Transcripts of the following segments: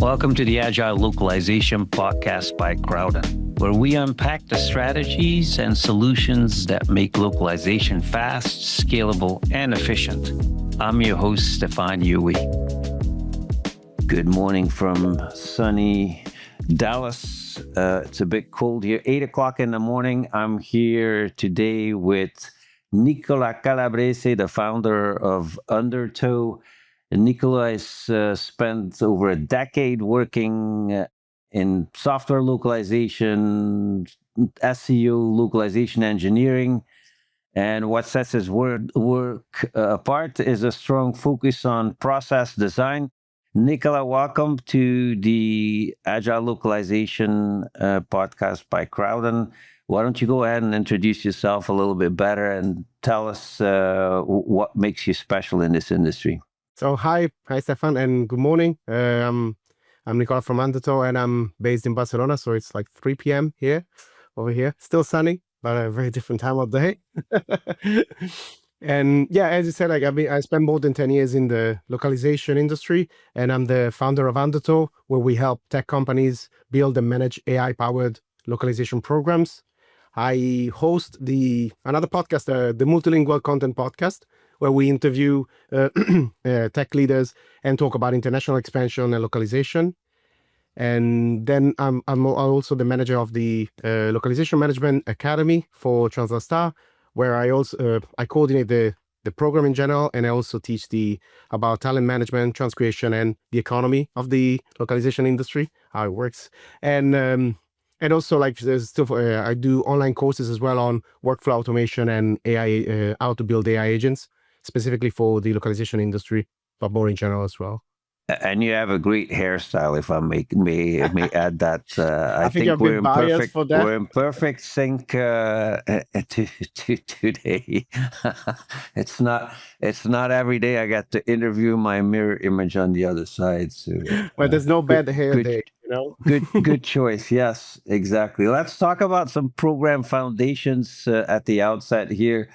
Welcome to the Agile Localization Podcast by Crowden, where we unpack the strategies and solutions that make localization fast, scalable, and efficient. I'm your host, Stefan Huyghe. Good morning from sunny Dallas. It's a bit cold here, 8 o'clock in the morning. I'm here today with Nicola Calabrese, the founder of Undertow. Nicola has spent over a decade working in software localization, SEO, localization engineering. And what sets his work apart is a strong focus on process design. Nicola, welcome to the Agile Localization Podcast by Crowden. Why don't you go ahead and introduce yourself a little bit better and tell us what makes you special in this industry? So hi Stefan, and good morning. I'm Nicola from Undertow, and I'm based in Barcelona. So it's like 3 p.m. over here. Still sunny, but a very different time of day. And yeah, as you said, I spent more than 10 years in the localization industry, and I'm the founder of Undertow, where we help tech companies build and manage AI-powered localization programs. I host another podcast, the Multilingual Content Podcast, where we interview tech leaders and talk about international expansion and localization. And then I'm also the manager of the Localization Management Academy for TranslaStars, where I coordinate the program in general, and I also teach about talent management, transcreation, and the economy of the localization industry, how it works. And also, there's still I do online courses as well on workflow automation and AI, how to build AI agents, specifically for the localization industry, but more in general as well. And you have a great hairstyle, if I may add that. I think we're in perfect for that. We're in perfect sync today. It's not every day I get to interview my mirror image on the other side. So, but there's no bad hair day, you know. Good choice. Yes, exactly. Let's talk about some program foundations at the outset here.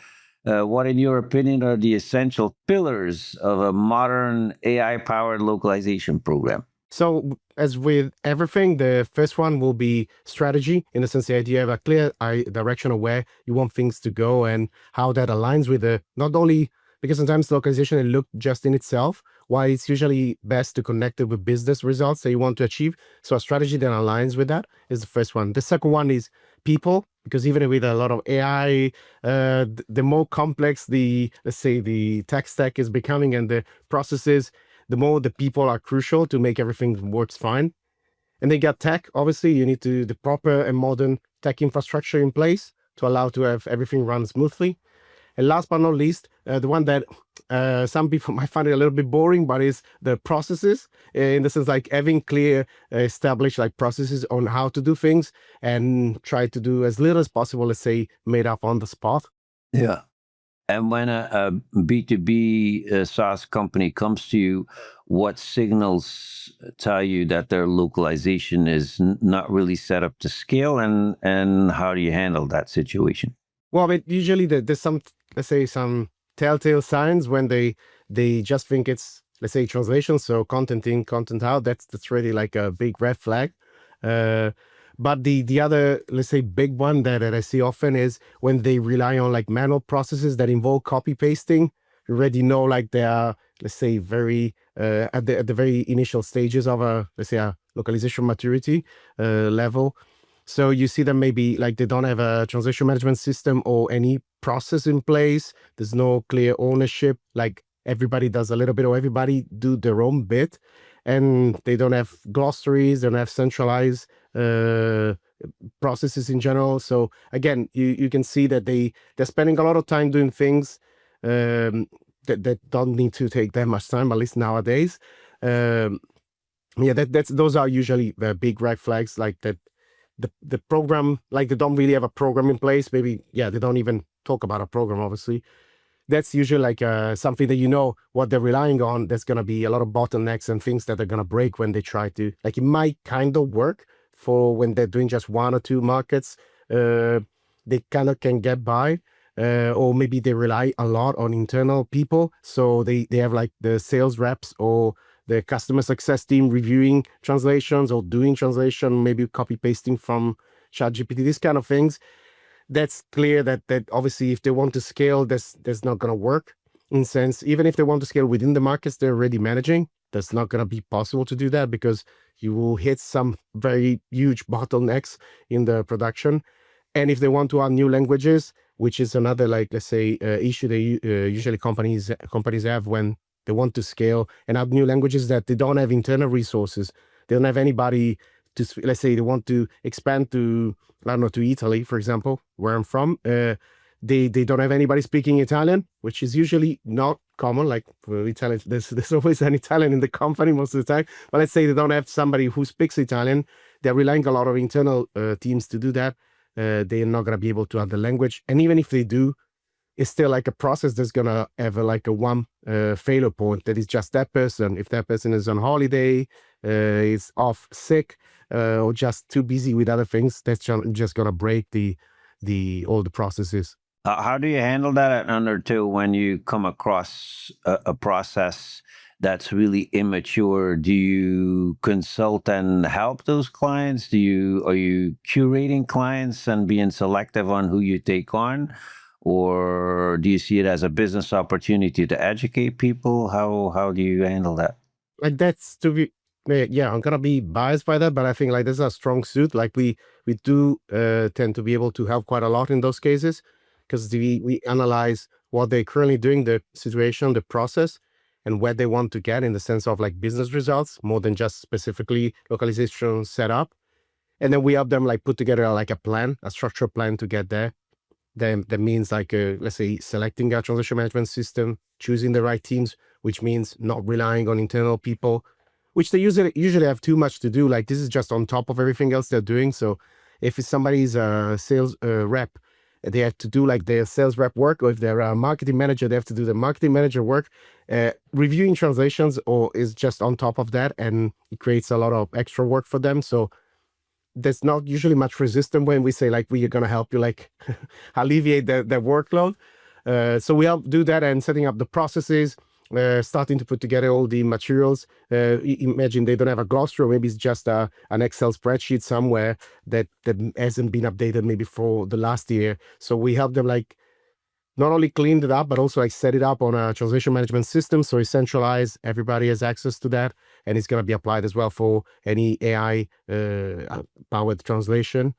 What, in your opinion, are the essential pillars of a modern AI-powered localization program? So, as with everything, the first one will be strategy, in the sense that you have a clear direction of where you want things to go and how that aligns with not only, because sometimes localization it looks just in itself, why it's usually best to connect it with business results that you want to achieve. So a strategy that aligns with that is the first one. The second one is people, because even with a lot of AI, the more complex let's say the tech stack is becoming and the processes, the more the people are crucial to make everything works fine. And they got tech, obviously, you need the proper and modern tech infrastructure in place to allow to have everything run smoothly. And last but not least, the one that some people might find it a little bit boring, but is the processes, in the sense having clear, established processes on how to do things and try to do as little as possible, let's say, made up on the spot. Yeah. And when a B2B SaaS company comes to you, what signals tell you that their localization is not really set up to scale, and how do you handle that situation? Well, but usually there's some, let's say, some telltale signs when they just think it's, let's say, translation, so content in, content out. That's really like a big red flag. But the other, let's say, big one that I see often is when they rely on manual processes that involve copy pasting. You already know they are, let's say, very at the very initial stages of let's say, a localization maturity level. So you see them maybe they don't have a translation management system or any process in place. There's no clear ownership. Everybody does a little bit, or everybody do their own bit, and they don't have glossaries, they don't have centralized processes in general. So again, you can see that they're spending a lot of time doing things that don't need to take that much time, at least nowadays. Those are usually the big red flags, that. The program, they don't really have a program in place. Maybe, they don't even talk about a program, obviously. That's usually something that what they're relying on. There's going to be a lot of bottlenecks and things that are going to break when they try to, it might kind of work for when they're doing just one or two markets. They kind of can get by. or maybe they rely a lot on internal people. So they have like the sales reps or the customer success team reviewing translations or doing translation, maybe copy pasting from ChatGPT, these kind of things. That's clear that obviously if they want to scale, that's not going to work. In sense, even if they want to scale within the markets they're already managing, that's not going to be possible to do that, because you will hit some very huge bottlenecks in the production. And if they want to add new languages, which is another, like, let's say, issue they usually companies have when they want to scale and add new languages, that they don't have internal resources. They don't have anybody to, let's say they want to expand to, I don't know, to Italy, for example, where I'm from. They don't have anybody speaking Italian, which is usually not common. Like for Italian, there's always an Italian in the company most of the time. But let's say they don't have somebody who speaks Italian. They're relying a lot of internal teams to do that. They're not going to be able to add the language. And even if they do, it's still like a process that's going to have like a one failure point, that is just that person. If that person is on holiday, is off sick, or just too busy with other things, that's just going to break all the processes. How do you handle that at Undertow when you come across a process that's really immature? Do you consult and help those clients? Are you curating clients and being selective on who you take on? Or do you see it as a business opportunity to educate people? How do you handle that? Like that's yeah, I'm gonna be biased by that, but I think like this is a strong suit. Like we do tend to be able to help quite a lot in those cases, because we analyze what they're currently doing, the situation, the process, and where they want to get in the sense of like business results, more than just specifically localization setup. And then we help them like put together like a plan, a structured plan to get there. That means like, let's say, selecting a translation management system, choosing the right teams, which means not relying on internal people, which they usually have too much to do. Like this is just on top of everything else they're doing. So if somebody's a sales rep, they have to do like their sales rep work, or if they're a marketing manager, they have to do the marketing manager work. Reviewing translations or is just on top of that, and it creates a lot of extra work for them. So there's not usually much resistance when we say like we are going to help you like alleviate their workload. So we help do that, and setting up the processes, starting to put together all the materials. Imagine they don't have a glossary, or maybe it's just an Excel spreadsheet somewhere that hasn't been updated maybe for the last year. So we help them like not only clean it up, but also like set it up on a translation management system. So it's centralized, everybody has access to that, and it's going to be applied as well for any AI powered translation.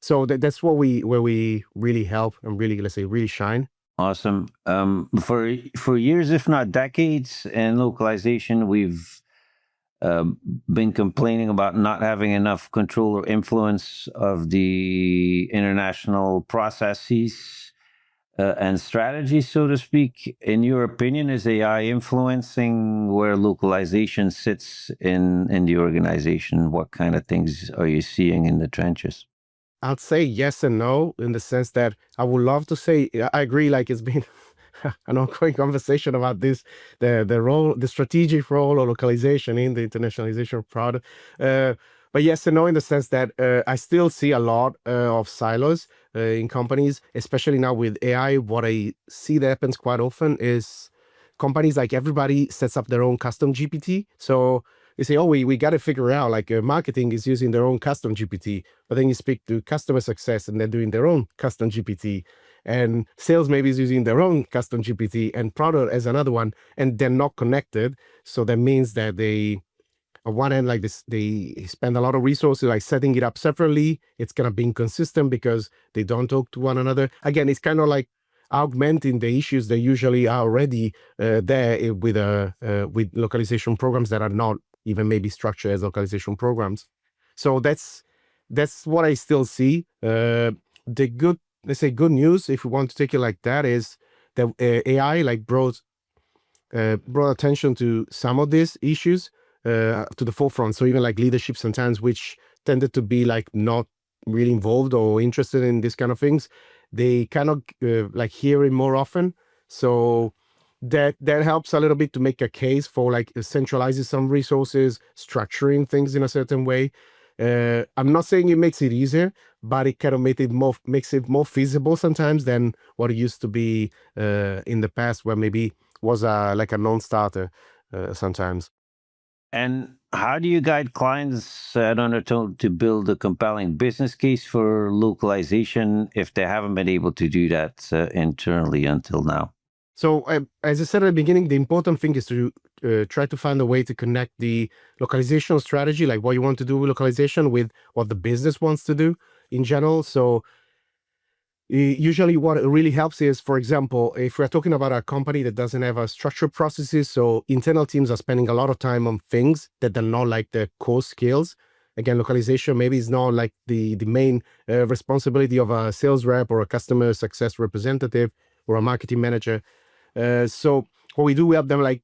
So that's where we really help and really, let's say, really shine. Awesome. For years, if not decades, in localization, we've been complaining about not having enough control or influence of the international processes and strategies, so to speak. In your opinion, is AI influencing where localization sits in the organization? What kind of things are you seeing in the trenches? I'd say yes and no, in the sense that I would love to say, I agree, like it's been an ongoing conversation about this, the role, the strategic role of localization in the internationalization of product. But yes and no, in the sense that I still see a lot of silos in companies, especially now with AI. What I see that happens quite often is companies, like everybody sets up their own custom GPT. So they say, oh, we got to figure out, like marketing is using their own custom GPT, but then you speak to customer success and they're doing their own custom GPT, and sales maybe is using their own custom GPT, and product as another one, and they're not connected. So that means that they, on one end, like this, they spend a lot of resources like setting it up separately. It's going to be inconsistent because they don't talk to one another. Again, it's kind of like augmenting the issues that usually are already there with localization programs that are not even maybe structured as localization programs. So that's what I still see. The good, let's say, good news, if we want to take it like that, is that AI like brought attention to some of these issues to the forefront. So even like leadership sometimes, which tended to be like not really involved or interested in these kind of things, they kind of like hear it more often. So that helps a little bit to make a case for like centralizing some resources, structuring things in a certain way. I'm not saying it makes it easier, but it kind of makes it more feasible sometimes than what it used to be in the past, where maybe was like a non-starter sometimes. And how do you guide clients at Undertow to build a compelling business case for localization if they haven't been able to do that internally until now? So as I said at the beginning, the important thing is to try to find a way to connect the localization strategy, like what you want to do with localization, with what the business wants to do in general. So usually what really helps is, for example, if we're talking about a company that doesn't have a structured processes, so internal teams are spending a lot of time on things that are not like the core skills. Again, localization maybe is not like the main responsibility of a sales rep or a customer success representative or a marketing manager. So what we do, we help them like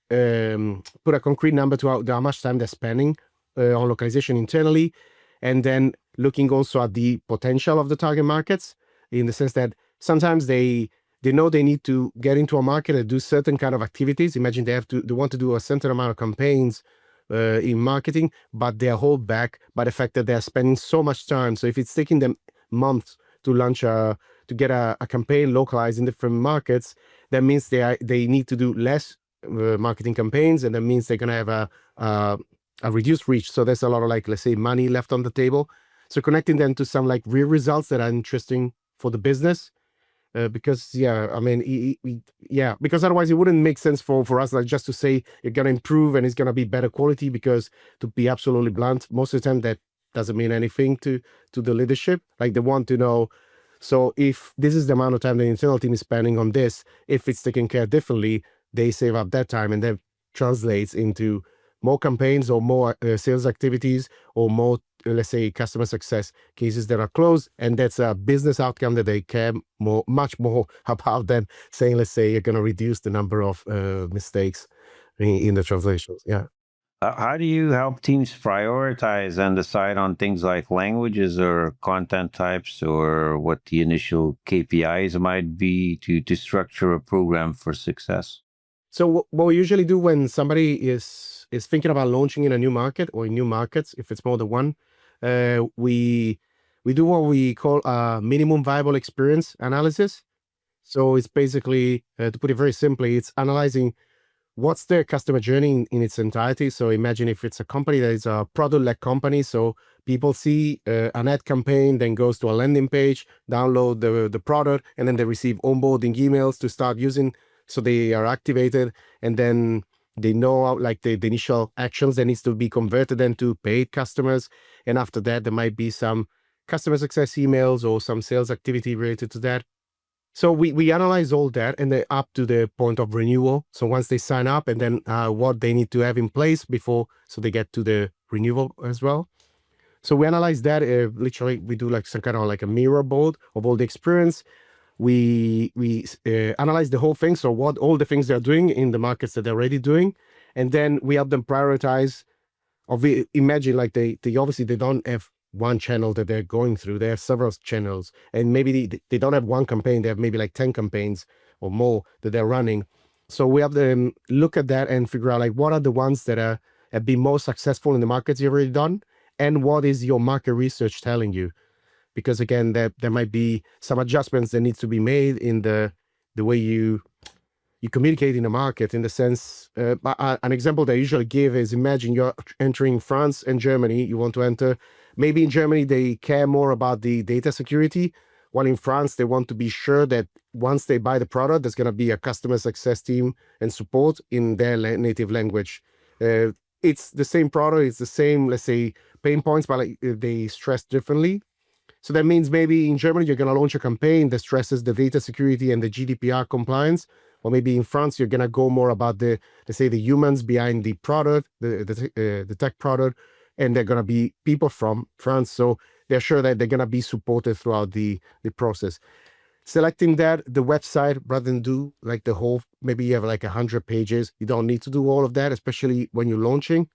put a concrete number to how much time they're spending on localization internally, and then looking also at the potential of the target markets, in the sense that sometimes they know they need to get into a market and do certain kind of activities. Imagine they want to do a certain amount of campaigns in marketing, but they're held back by the fact that they're spending so much time. So if it's taking them months to launch to get a campaign localized in different markets, that means they need to do less marketing campaigns, and that means they're going to have a reduced reach. So there's a lot of, like, let's say, money left on the table. So connecting them to some like real results that are interesting for the business, because because otherwise it wouldn't make sense for us, like, just to say you're going to improve and it's going to be better quality, because, to be absolutely blunt, most of the time that doesn't mean anything to the leadership. Like, they want to know, so if this is the amount of time the internal team is spending on this, if it's taken care differently, they save up that time, and that translates into more campaigns or more sales activities or more, let's say, customer success cases that are closed. And that's a business outcome that they care much more about than saying, let's say, you're going to reduce the number of mistakes in the translations. Yeah. How do you help teams prioritize and decide on things like languages or content types, or what the initial KPIs might be to structure a program for success? So what we usually do when somebody is thinking about launching in a new market or in new markets, if it's more than one, we do what we call a minimum viable experience analysis. So it's basically, to put it very simply, it's analyzing what's their customer journey in its entirety. So imagine if it's a company that is a product-led company. So people see an ad campaign, then goes to a landing page, download the product, and then they receive onboarding emails to start using. So they are activated, and then they know, like, the initial actions that needs to be converted into paid customers. And after that, there might be some customer success emails or some sales activity related to that. So we analyze all that, and then up to the point of renewal. So once they sign up, and then what they need to have in place before, so they get to the renewal as well. So we analyze that. Literally, we do like some kind of like a mirror board of all the experience. We analyze the whole thing. So what all the things they're doing in the markets that they're already doing, and then we help them prioritize. Imagine, like, they obviously they don't have one channel that they're going through. They have several channels, and maybe they don't have one campaign. They have maybe like 10 campaigns or more that they're running. So we have them look at that and figure out, like, what are the ones that have been most successful in the markets you've already done, and what is your market research telling you? Because again, there might be some adjustments that needs to be made in the way you communicate in the market, in the sense, an example that I usually give is, imagine you're entering France and Germany. You want to enter, maybe in Germany, they care more about the data security, while in France, they want to be sure that once they buy the product, there's going to be a customer success team and support in their native language. It's the same product, it's the same, let's say, pain points, but like, they stress differently. So that means maybe in Germany, you're going to launch a campaign that stresses the data security and the GDPR compliance. Or maybe in France, you're going to go more about the, let's say, the humans behind the product, the tech product, and they're going to be people from France. So they're sure that they're going to be supported throughout the process. Selecting that, the website, rather than do like the whole, maybe you have like 100 pages. You don't need to do all of that, especially when you're launching.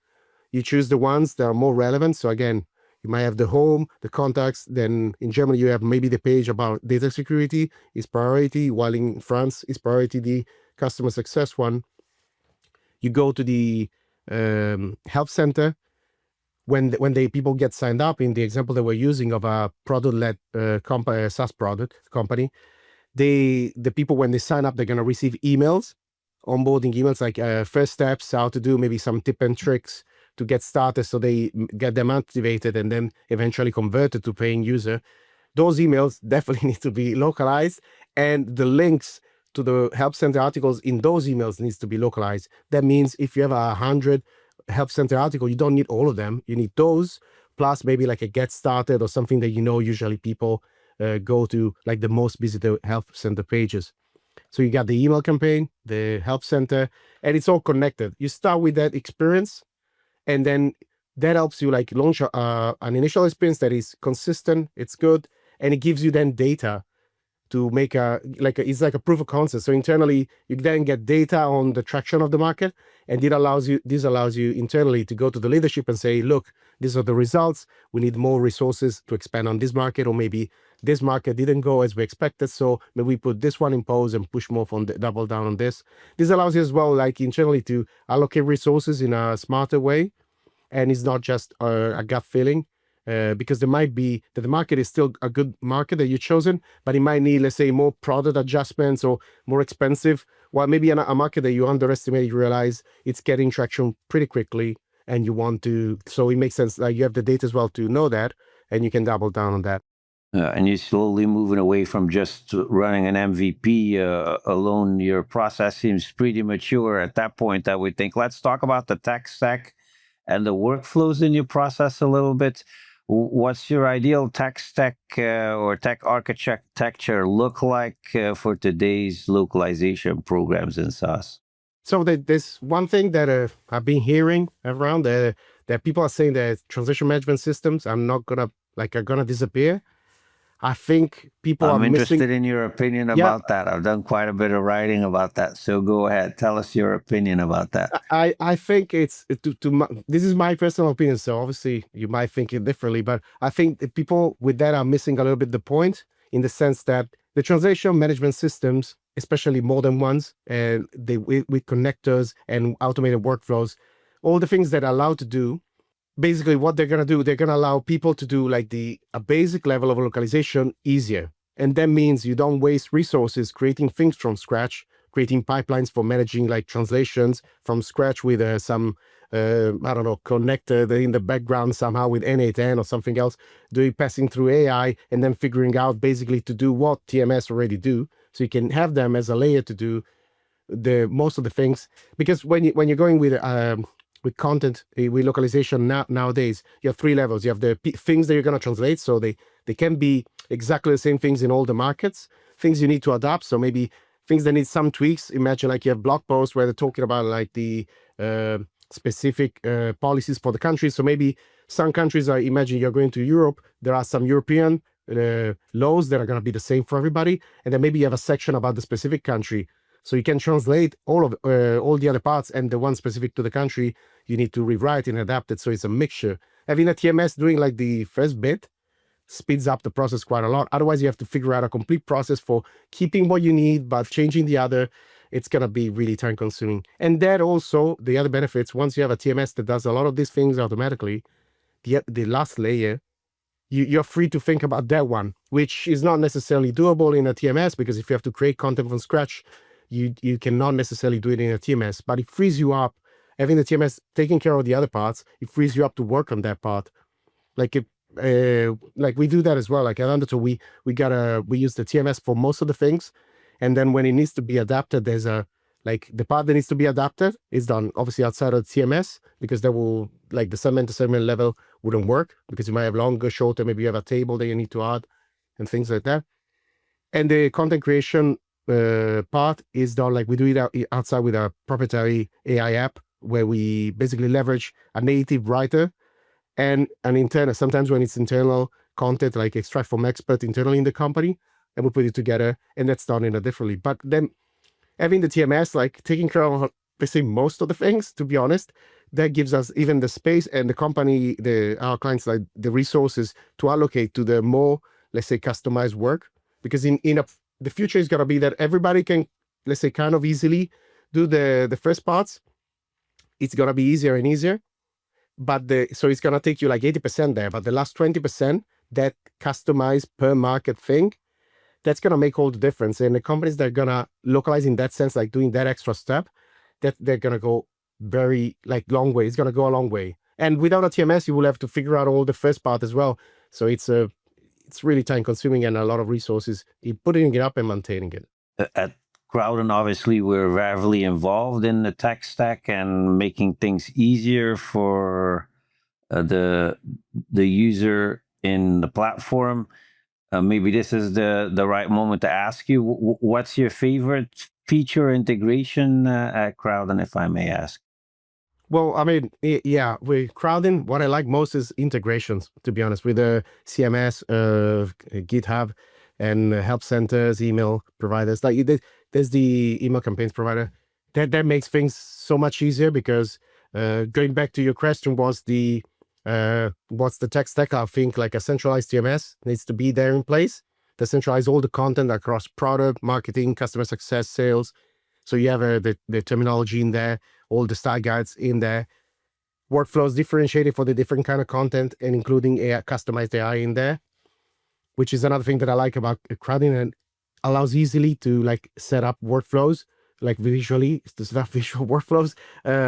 You choose the ones that are more relevant. So again, you might have the home, the contacts. Then in Germany, you have maybe the page about data security is priority, while in France is priority the customer success one. You go to the help center. When people get signed up, in the example that we're using of a product-led SaaS product company, the people, when they sign up, they're going to receive emails onboarding emails, like first steps, how to do maybe some tip and tricks to get started, so they get them activated and then eventually converted to paying user. Those emails definitely need to be localized, and the links to the help center articles in those emails needs to be localized. That means if you have 100 help center articles, you don't need all of them. You need those plus maybe like a get started or something that usually people go to, like the most visited help center pages. So you got the email campaign, the help center, and it's all connected. You start with that experience, and then that helps you like launch an initial experience that is consistent, it's good, and it gives you then data to make it's like a proof of concept. So internally, you then get data on the traction of the market, and this allows you internally to go to the leadership and say, look, these are the results. We need more resources to expand on this market, or maybe this market didn't go as we expected, so maybe we put this one in pause and push more on double down on this. This allows you as well, like internally, to allocate resources in a smarter way, and it's not just a gut feeling. Because there might be that the market is still a good market that you've chosen, but it might need, let's say, more product adjustments or more expensive. While maybe a market that you underestimate, you realize it's getting traction pretty quickly, and you want to. So it makes sense. Like you have the data as well to know that, and you can double down on that. And you're slowly moving away from just running an MVP alone. Your process seems pretty mature at that point, I would think. Let's talk about the tech stack and the workflows in your process a little bit. What's your ideal tech stack or tech architecture look like for today's localization programs in SaaS? So there's one thing that I've been hearing around that people are saying that translation management systems are gonna disappear. I think people I'm are interested missing. in your opinion about that. I've done quite a bit of writing about that. So go ahead, tell us your opinion about that. I think it's this is my personal opinion. So obviously you might think it differently, but I think the people with that are missing a little bit the point, in the sense that the translation management systems, especially modern ones, and with connectors and automated workflows, all the things that are allowed to do. Basically, what they're going to do, they're going to allow people to do like a basic level of localization easier. And that means you don't waste resources creating things from scratch, creating pipelines for managing like translations from scratch with some, connected in the background somehow with N8N or something else, passing through AI, and then figuring out basically to do what TMS already do. So you can have them as a layer to do most of the things. Because when you're going with content, with localization nowadays, you have three levels. You have the things that you're going to translate, so they can be exactly the same things in all the markets. Things you need to adapt, so maybe things that need some tweaks. Imagine like you have blog posts where they're talking about like the specific policies for the countries. So maybe some countries are, imagine you're going to Europe, there are some European laws that are going to be the same for everybody, and then maybe you have a section about the specific country. So you can translate all the other parts, and the one specific to the country, you need to rewrite and adapt it. So it's a mixture. Having a TMS doing like the first bit speeds up the process quite a lot. Otherwise, you have to figure out a complete process for keeping what you need, but changing the other. It's going to be really time consuming. And that also, the other benefits, once you have a TMS that does a lot of these things automatically, the last layer, you're free to think about that one, which is not necessarily doable in a TMS, because if you have to create content from scratch, you cannot necessarily do it in a TMS, but it frees you up. Having the TMS taking care of the other parts, it frees you up to work on that part. Like we do that as well. Like at Undertow, we use the TMS for most of the things, and then when it needs to be adapted, there's the part that needs to be adapted is done obviously outside of the TMS, because that will, like, the segment to segment level wouldn't work, because you might have longer, shorter, maybe you have a table that you need to add and things like that. And the content creation part is done, like we do it outside with our proprietary AI app, where we basically leverage a native writer and an internal, sometimes when it's internal content, like extract from expert internally in the company, and we put it together, and that's done in a differently. But then having the TMS, like taking care of basically most of the things, to be honest, that gives us even the space and the company, our clients, like the resources to allocate to the more, let's say, customized work. Because the future is going to be that everybody can, let's say, kind of easily do the first parts. It's going to be easier and easier. But so it's going to take you like 80% there. But the last 20%, that customized per market thing, that's going to make all the difference. And the companies that are going to localize in that sense, like doing that extra step, that they're going to go very long way. It's going to go a long way. And without a TMS, you will have to figure out all the first part as well. So it's really time consuming and a lot of resources in putting it up and maintaining it. At Crowden, obviously, we're heavily involved in the tech stack and making things easier for the user in the platform. Maybe this is the right moment to ask you, what's your favorite feature integration at Crowden, if I may ask? Well, I mean, yeah, with Crowden, what I like most is integrations, to be honest, with the CMS, GitHub, and help centers, email providers. Like there's the email campaigns provider. That makes things so much easier because going back to your question, what's the tech stack? I think like a centralized TMS needs to be there in place to centralize all the content across product, marketing, customer success, sales. So you have the terminology in there, all the style guides in there, workflows differentiated for the different kind of content, and including AI, customized AI in there, which is another thing that I like about Crowden, and allows easily to like set up workflows, like visually, to set up visual workflows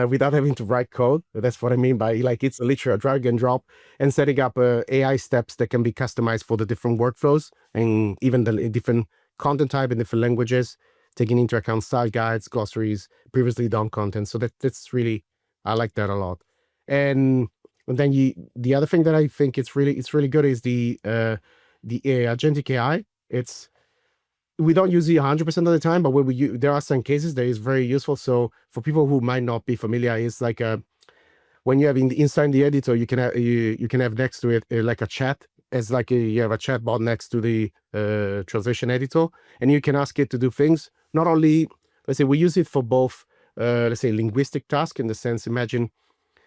without having to write code. That's what I mean by like it's literally a drag and drop, and setting up AI steps that can be customized for the different workflows and even the different content type in different languages, taking into account style guides, glossaries, previously done content. So that's really, I like that a lot. And then the other thing that I think it's really good is the agentic AI. We don't use it 100% of the time, but when there are some cases that is very useful. So for people who might not be familiar, it's like when you have inside the editor, you can have next to it like a chat. As like you have a chat bot next to the translation editor, and you can ask it to do things. Not only, let's say, we use it for both, let's say, linguistic tasks in the sense, imagine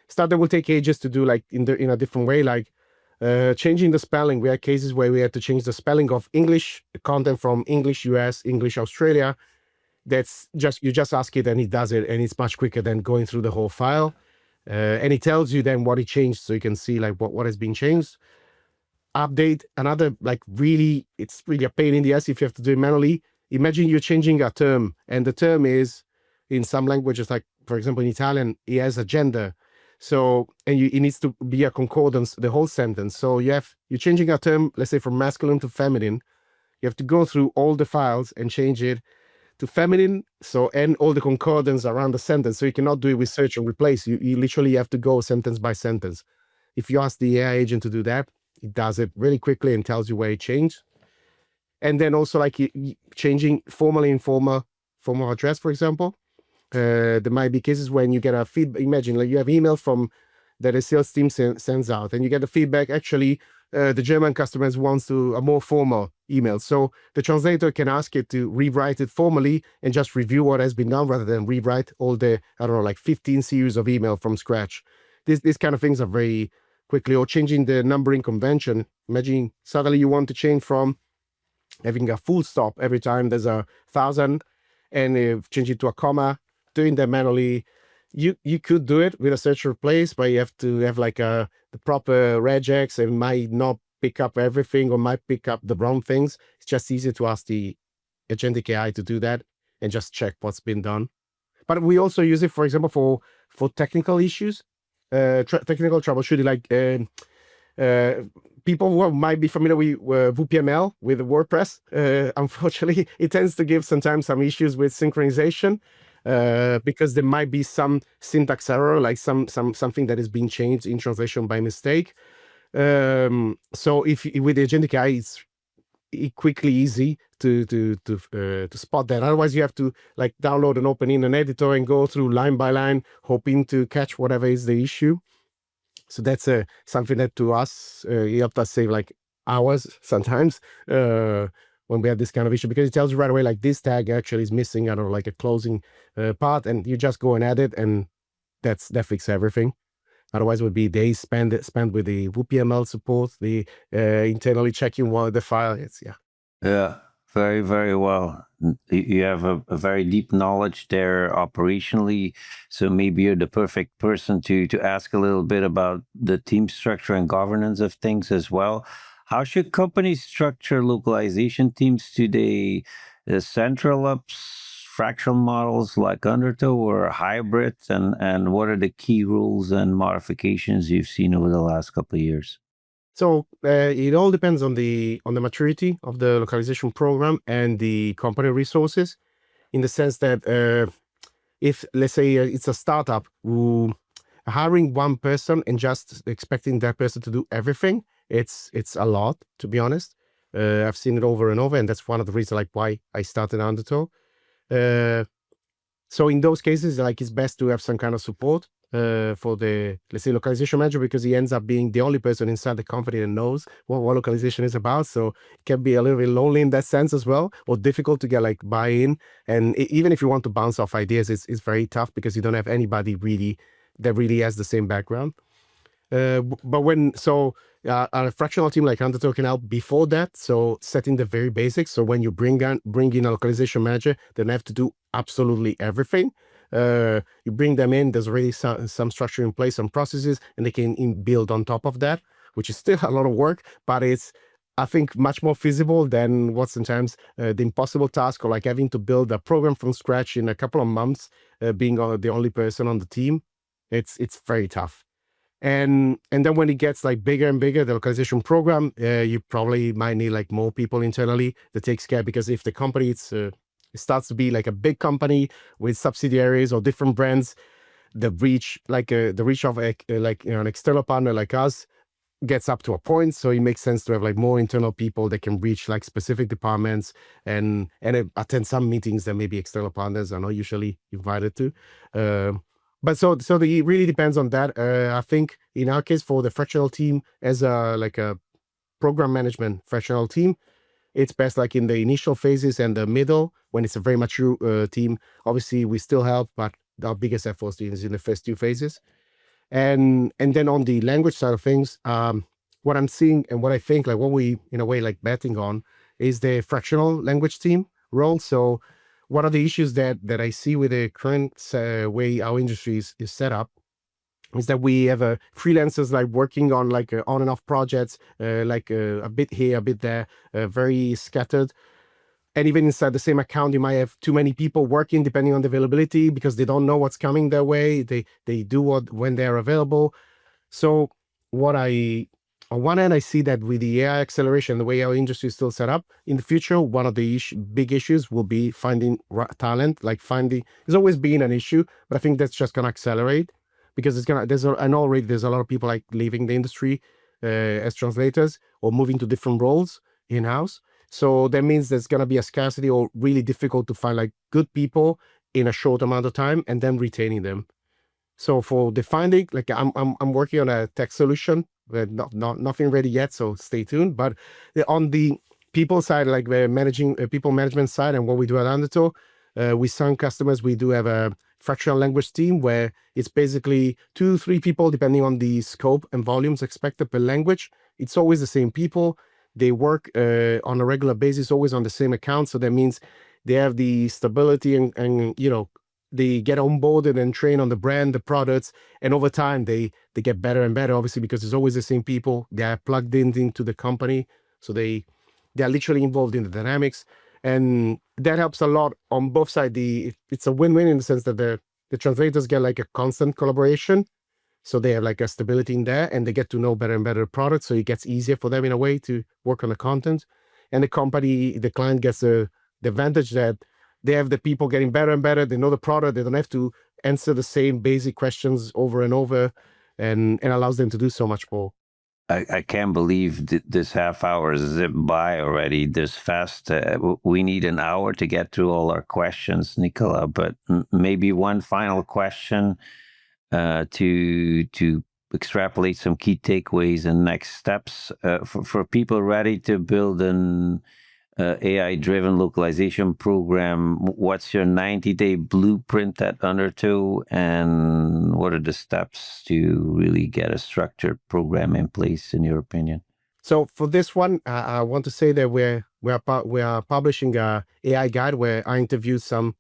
stuff that will take ages to do, like in a different way, like changing the spelling. We had cases where we had to change the spelling of English content from English US, English Australia. That's you just ask it and it does it, and it's much quicker than going through the whole file. And it tells you then what it changed, so you can see like what has been changed. Update another, like it's really a pain in the ass if you have to do it manually. Imagine you're changing a term, and the term is in some languages, like for example in Italian, it has a gender. So it needs to be a concordance, the whole sentence. So you're changing a term, let's say from masculine to feminine. You have to go through all the files and change it to feminine. So and all the concordance around the sentence. So you cannot do it with search and replace. You literally have to go sentence by sentence. If you ask the AI agent to do that, it does it really quickly and tells you where it changed. And then also like changing formal and informal form of address, for example. There might be cases when you get a feedback. Imagine like you have email that a sales team sends out, and you get the feedback. Actually, the German customers wants a more formal email. So the translator can ask it to rewrite it formally and just review what has been done rather than rewrite all the, I don't know, like 15 series of email from scratch. These kind of things are very quickly. Or changing the numbering convention. Imagine suddenly you want to change from having a full stop every time there's 1,000 and change it to a comma. Doing that manually, you could do it with a search replace, but you have to have like the proper regex and might not pick up everything or might pick up the wrong things. It's just easier to ask the agentic AI to do that and just check what's been done. But we also use it, for example, for technical issues, technical troubleshooting, like people who might be familiar with VPML, with WordPress. Unfortunately, it tends to give sometimes some issues with synchronization. Because there might be some syntax error, like something that is being changed in translation by mistake. So if with the agentic AI, it's quickly easy to spot that. Otherwise, you have to like download and open in an editor and go through line by line, hoping to catch whatever is the issue. So that's something that to us helped us save like hours sometimes. When we have this kind of issue, because it tells you right away, like this tag actually is missing, I don't know, like a closing part, and you just go and add it, and that fixes everything. Otherwise, it would be days spent with the VPML support, the internally checking the file. Yeah, very, very well. You have a very deep knowledge there operationally, so maybe you're the perfect person to ask a little bit about the team structure and governance of things as well. How should companies structure localization teams today? Central ups, fractional models like Undertow, or hybrid? And what are the key rules and modifications you've seen over the last couple of years? So it all depends on the maturity of the localization program and the company resources, in the sense that if, let's say, it's a startup who hiring one person and just expecting that person to do everything, it's a lot, to be honest. I've seen it over and over, and that's one of the reasons like why I started Undertow. Uh, so in those cases, like, it's best to have some kind of support for the, let's say, localization manager, because he ends up being the only person inside the company that knows what localization is about. So it can be a little bit lonely in that sense as well, or difficult to get like buy-in. And even if you want to bounce off ideas, it's very tough because you don't have anybody really that really has the same background. But a fractional team like Undertow can help before that. So setting the very basics. So when you bring in a localization manager, they don't have to do absolutely everything. You bring them in, there's already some structure in place, some processes, and they can build on top of that, which is still a lot of work, but it's, I think, much more feasible than what sometimes the impossible task, or like having to build a program from scratch in a couple of months, being the only person on the team. It's very tough. And then when it gets like bigger and bigger, the localization program, you probably might need like more people internally that takes care, because if the company it starts to be like a big company with subsidiaries or different brands, the reach of an external partner like us gets up to a point. So it makes sense to have like more internal people that can reach like specific departments and attend some meetings that maybe external partners are not usually invited to. But it really depends on that. I think in our case, for the fractional team, as a program management fractional team, it's best like in the initial phases and the middle, when it's a very mature team. Obviously, we still help, but our biggest effort is in the first two phases. And then on the language side of things, what I'm seeing and what I think, like what we in a way like betting on, is the fractional language team role. So one of the issues that I see with the current way our industry is set up is that we have freelancers like working on like on and off projects, a bit here, a bit there, very scattered. And even inside the same account, you might have too many people working depending on the availability, because they don't know what's coming their way. They do when they're available. So on one hand, I see that with the AI acceleration, the way our industry is still set up, in the future, one of the big issues will be finding talent. It's always been an issue, but I think that's just going to accelerate, because there's a lot of people like leaving the industry as translators or moving to different roles in-house. So that means there's going to be a scarcity, or really difficult to find like good people in a short amount of time and then retaining them. So for the finding, like I'm working on a tech solution, but nothing ready yet. So stay tuned. But on the people side, like the people management side, and what we do at Undertow, with some customers, we do have a fractional language team where it's basically 2-3 people, depending on the scope and volumes expected per language. It's always the same people. They work on a regular basis, always on the same account. So that means they have the stability and they get onboarded and trained on the brand, the products, and over time they get better and better, obviously, because it's always the same people. They are plugged into the company, so they are literally involved in the dynamics, and that helps a lot on both sides. It's a win-win in the sense that the translators get like a constant collaboration, so they have like a stability in there, and they get to know better and better products, so it gets easier for them in a way to work on the content. And the client gets the advantage that they have the people getting better and better. They know the product. They don't have to answer the same basic questions over and over, and allows them to do so much more. I can't believe this half hour zipped by already this fast. We need an hour to get through all our questions, Nicola, but maybe one final question to extrapolate some key takeaways and next steps for people ready to build an AI-driven localization program. What's your 90-day blueprint at Undertow, and what are the steps to really get a structured program in place, in your opinion? So for this one, I want to say that we are publishing a AI guide where I interviewed some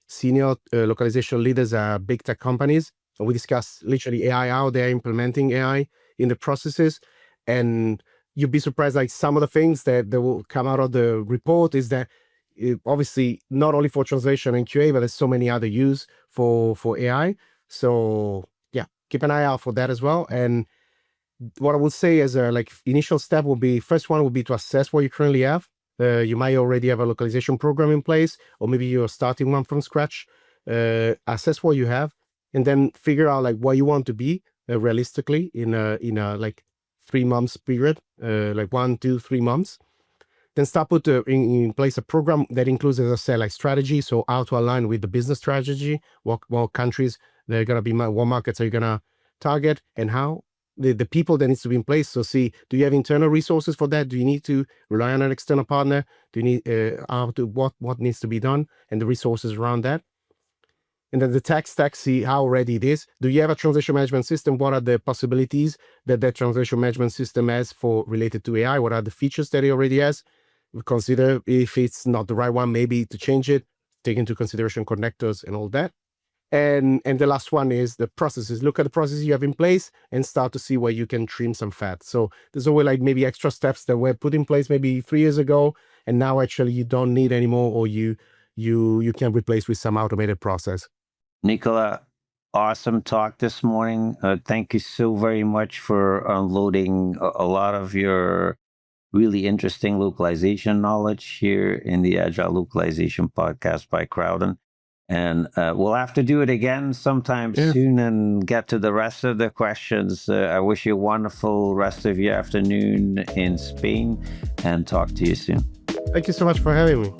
senior localization leaders at big tech companies, and we discuss literally AI, how they're implementing AI in the processes, and you'd be surprised, like some of the things that will come out of the report is that obviously not only for translation and QA, but there's so many other use for AI. So yeah, keep an eye out for that as well. And what I would say as a like initial step will be, first one would be to assess what you currently have. You might already have a localization program in place, or maybe you're starting one from scratch. Assess what you have, and then figure out like what you want to be realistically in a like 3 months period, like 1, 2, 3 months. Then start put in place a program that includes, as I said, like strategy. So how to align with the business strategy, what countries they're gonna be, what markets are you gonna target, and how the people that needs to be in place. So see, do you have internal resources for that? Do you need to rely on an external partner? Do you need what needs to be done, and the resources around that? And then the tech stack, see how ready it is. Do you have a translation management system? What are the possibilities that translation management system has for related to AI? What are the features that it already has? Consider if it's not the right one, maybe to change it, take into consideration connectors and all that. And the last one is the processes. Look at the processes you have in place and start to see where you can trim some fat. So there's always like maybe extra steps that were put in place maybe 3 years ago, and now actually you don't need anymore, or you can replace with some automated process. Nicola, awesome talk this morning. Thank you so very much for unloading a lot of your really interesting localization knowledge here in the Agile Localization Podcast by Crowden. And we'll have to do it again sometime soon and get to the rest of the questions. I wish you a wonderful rest of your afternoon in Spain, and talk to you soon. Thank you so much for having me.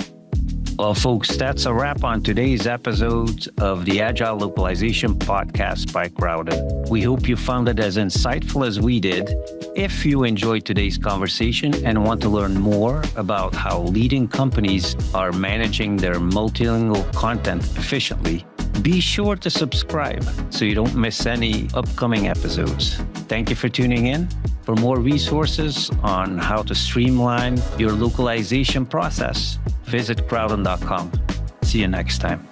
Well, folks, that's a wrap on today's episode of the Agile Localization Podcast by Crowden. We hope you found it as insightful as we did. If you enjoyed today's conversation and want to learn more about how leading companies are managing their multilingual content efficiently, be sure to subscribe so you don't miss any upcoming episodes. Thank you for tuning in. For more resources on how to streamline your localization process, visit crowden.com. See you next time.